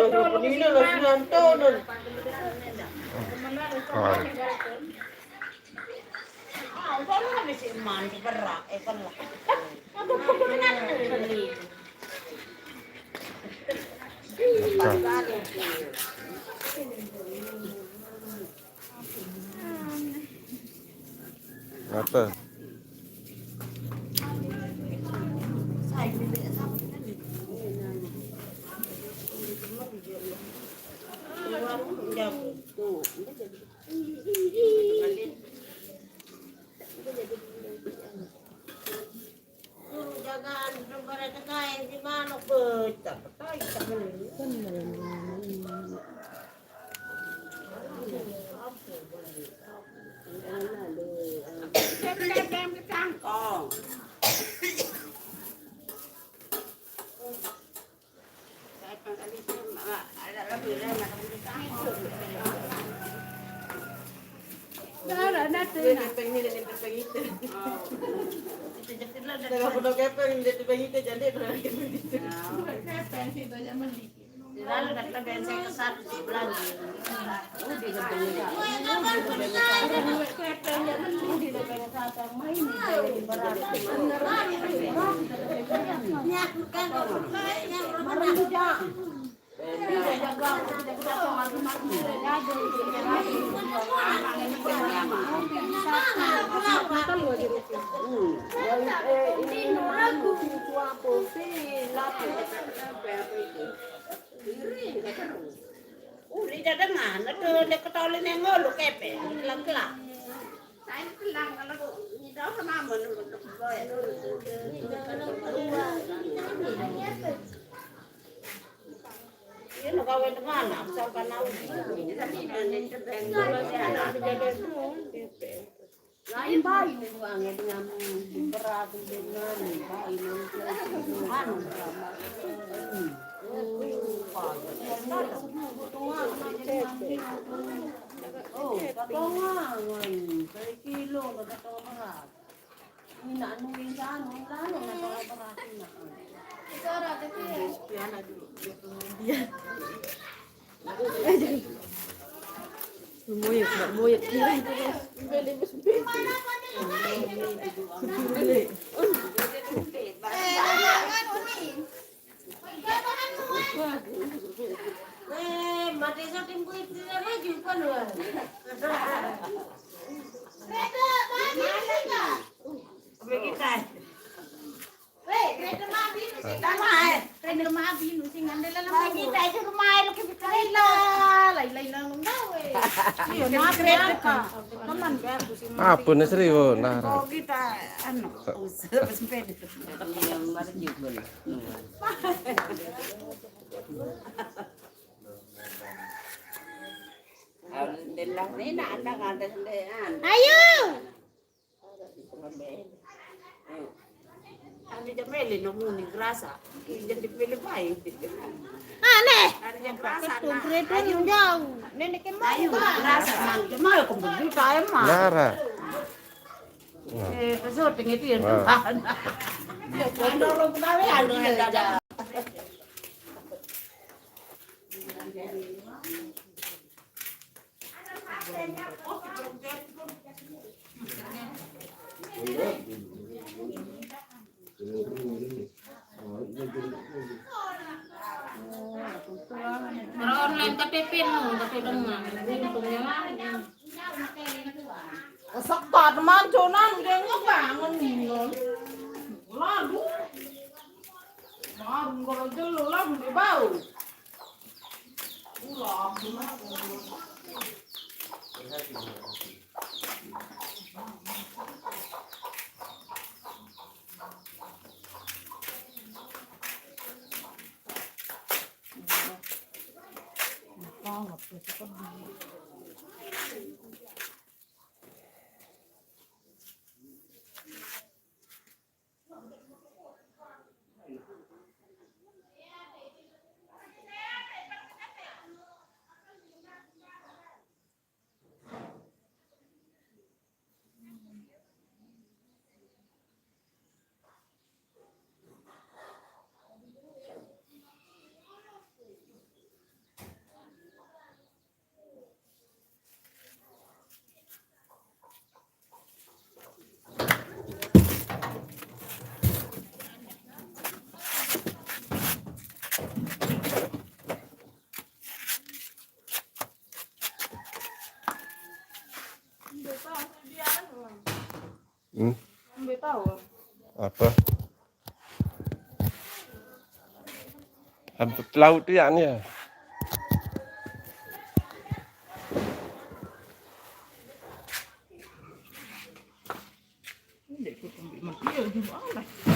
Ini lagi nonton. Apa? Jangan berada kain di mana betul. Lalu datang saya ke satu sebelah lihat dengan itu dia ketolin yang ngolu kepe kelang-kelang saya kelang kalau itu sama menurut ini nak kawin dengan anak sampai nau ini tapi ini lain bayi nih uangnya dengan berat dengan bayi oh, katongan, dari kilo, katongan. Ini nak nungguin sana, nak berat nak. Sekarang tapi piana dulu, dia. Moyet, moyet kira itu. Beli beli. Mati saking kuit tidak maju kan luar. Begitu. Kereta mabi nu sing tamai. Kereta mabi nu sing andela lamang kita itu rumah itu kita lai gawe. Iya, na kereta. Teman ga sing. Apa nih serius Nara? Oh kita anu, sepeda. Yang baru juga. Ayo. Ani jameli no muni grasa. Jadi pilih baik. Aneh. Ani yang grasa. Kereta yang jauh. Nenek kemana? Grasa mang. Mau kembali tayo mah. Nara. Besok tinggi itu ya. Kalau lo pegawai anu ada. Online tapi dengan sekat manconan dia ngebangun minum lalu kalau jelu lalu di bau tahu. Apa? Pelaut tu yang ni. Để cô chuẩn bị một kia chứ bỏ này.